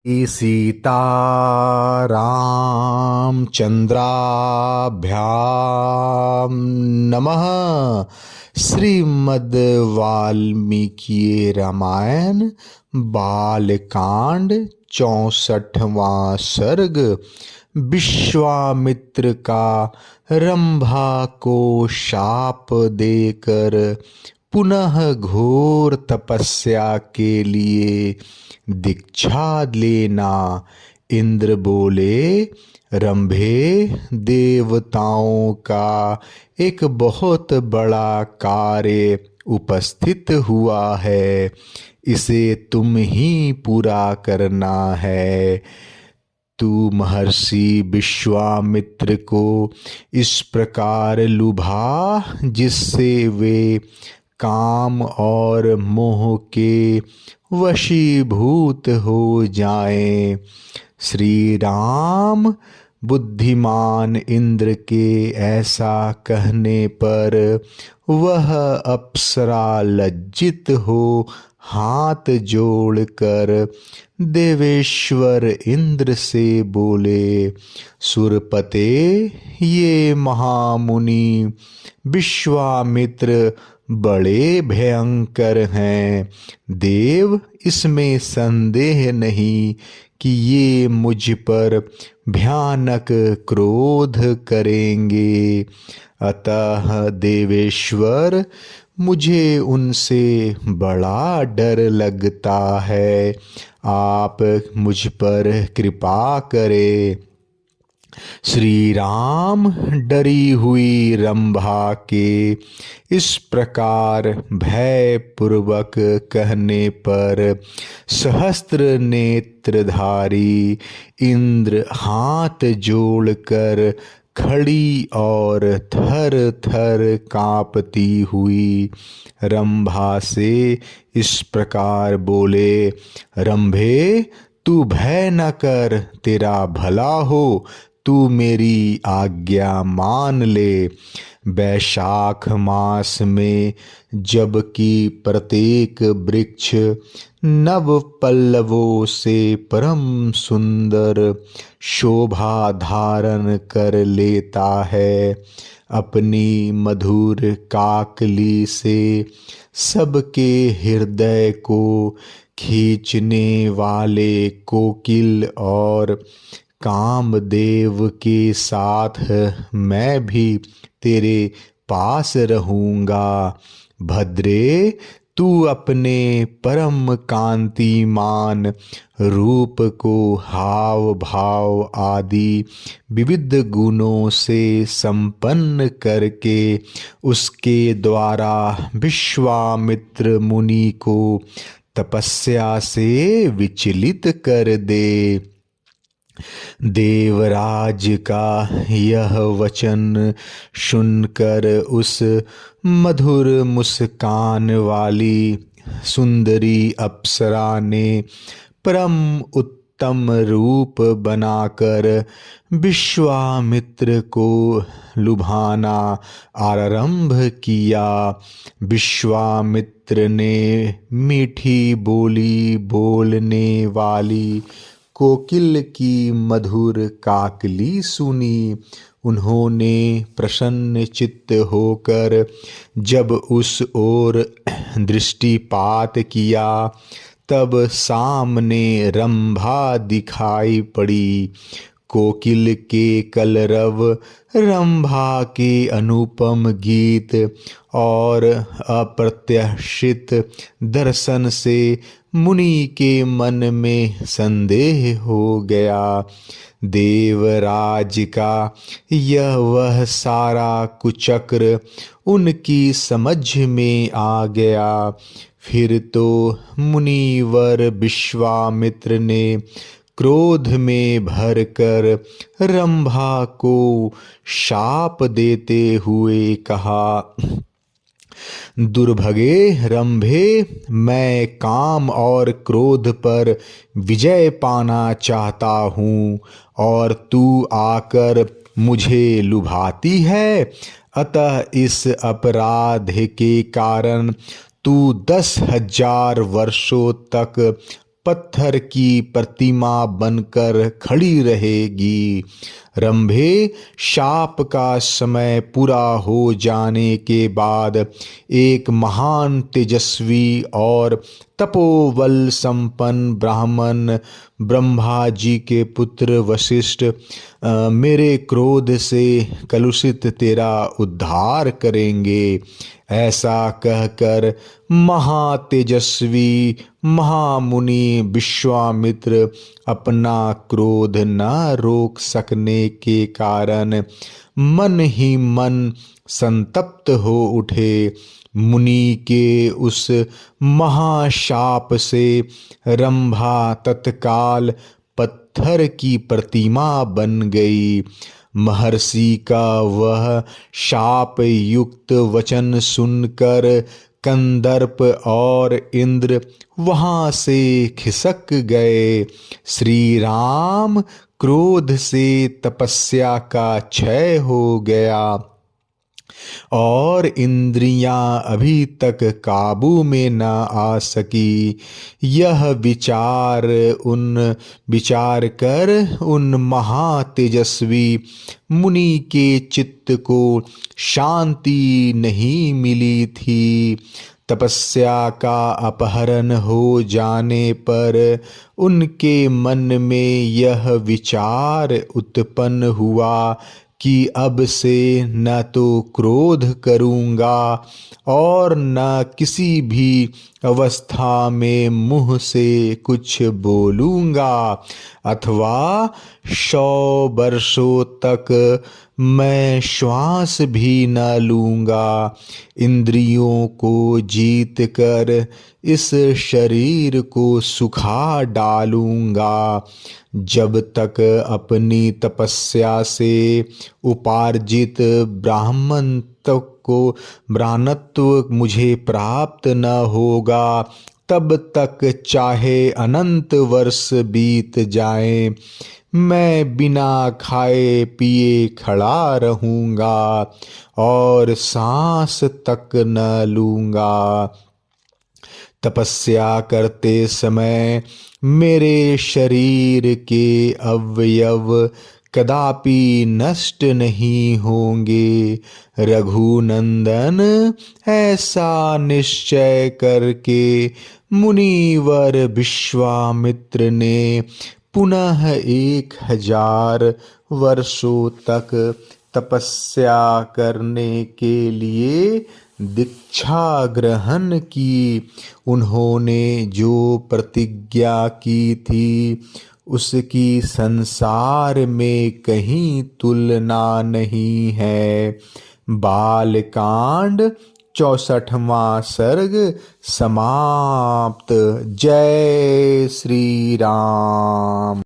सीतारामचंद्राभ्याम नमः। श्रीमद् वाल्मीकि रामायण बालकांड 64वां सर्ग। विश्वामित्र का रंभा को शाप देकर पुनः घोर तपस्या के लिए दीक्षा लेना। इंद्र बोले, रंभे, देवताओं का एक बहुत बड़ा कार्य उपस्थित हुआ है, इसे तुम ही पूरा करना है। तू महर्षि विश्वामित्र को इस प्रकार लुभा जिससे वे काम और मोह के वशीभूत हो जाएं। श्री राम बुद्धिमान इंद्र के ऐसा कहने पर वह अप्सरा लज्जित हो हाथ जोड़कर देवेश्वर इंद्र से बोले, सुरपते, ये महामुनि विश्वामित्र बड़े भयंकर हैं। देव, इसमें संदेह नहीं कि ये मुझ पर भयानक क्रोध करेंगे। अतः देवेश्वर, मुझे उनसे बड़ा डर लगता है। आप मुझ पर कृपा करें। श्री राम डरी हुई रंभा के इस प्रकार भयपूर्वक कहने पर सहस्त्र नेत्रधारी इंद्र हाथ जोड़कर खड़ी और थर थर कांपती हुई रंभा से इस प्रकार बोले, रंभे, तू भय न कर, तेरा भला हो, तू मेरी आज्ञा मान ले। वैशाख मास में जबकि प्रत्येक वृक्ष नव पल्लवों से परम सुंदर शोभा धारण कर लेता है, अपनी मधुर काकली से सबके हृदय को खींचने वाले कोकिल और कामदेव के साथ मैं भी तेरे पास रहूँगा। भद्रे, तू अपने परम कांतिमान रूप को हाव भाव आदि विविध गुणों से संपन्न करके उसके द्वारा विश्वामित्र मुनि को तपस्या से विचलित कर दे। देवराज का यह वचन सुनकर उस मधुर मुस्कान वाली सुंदरी अप्सरा ने परम उत्तम रूप बनाकर विश्वामित्र को लुभाना आरंभ किया। विश्वामित्र ने मीठी बोली बोलने वाली कोकिल की मधुर काकली सुनी। उन्होंने प्रसन्न चित्त होकर जब उस ओर दृष्टिपात किया तब सामने रंभा दिखाई पड़ी। कोकिल के कलरव, रंभा के अनुपम गीत और अप्रत्याशित दर्शन से मुनि के मन में संदेह हो गया। देवराज का यह वह सारा कुचक्र उनकी समझ में आ गया। फिर तो मुनिवर विश्वामित्र ने क्रोध में भरकर रंभा को शाप देते हुए कहा, दुर्भगे रंभे, मैं काम और क्रोध पर विजय पाना चाहता हूँ और तू आकर मुझे लुभाती है। अतः इस अपराध के कारण तू 10,000 वर्षों तक पत्थर की प्रतिमा बनकर खड़ी रहेगी। रंभे, शाप का समय पूरा हो जाने के बाद एक महान तेजस्वी और तपोबल संपन्न ब्राह्मण ब्रह्मा जी के पुत्र वशिष्ठ मेरे क्रोध से कलुषित तेरा उद्धार करेंगे। ऐसा कहकर महातेजस्वी महामुनि विश्वामित्र अपना क्रोध न रोक सकने के कारण मन ही मन संतप्त हो उठे। मुनि के उस महाशाप से रंभा तत्काल पत्थर की प्रतिमा बन गई। महर्षि का वह शाप युक्त वचन सुनकर कंदर्प और इंद्र वहां से खिसक गए। श्री राम क्रोध से तपस्या का क्षय हो गया और इंद्रियां अभी तक काबू में न आ सकी। यह विचार कर उन महातेजस्वी मुनि के चित्त को शांति नहीं मिली थी। तपस्या का अपहरण हो जाने पर उनके मन में यह विचार उत्पन्न हुआ कि अब से न तो क्रोध करूँगा और न किसी भी अवस्था में मुँह से कुछ बोलूँगा अथवा 100 वर्षों तक मैं श्वास भी न लूँगा। इंद्रियों को जीत कर इस शरीर को सुखा डालूँगा। जब तक अपनी तपस्या से उपार्जित ब्राह्मणत्व मुझे प्राप्त न होगा तब तक चाहे अनंत वर्ष बीत जाएं, मैं बिना खाए पिए खड़ा रहूँगा और सांस तक न लूँगा। तपस्या करते समय मेरे शरीर के अवयव कदापि नष्ट नहीं होंगे। रघुनंदन, ऐसा निश्चय करके मुनिवर विश्वामित्र ने पुनः 1000 वर्षों तक तपस्या करने के लिए दीक्षा ग्रहण की। उन्होंने जो प्रतिज्ञा की थी उसकी संसार में कहीं तुलना नहीं है। बालकांड 64वां सर्ग समाप्त। जय श्री राम।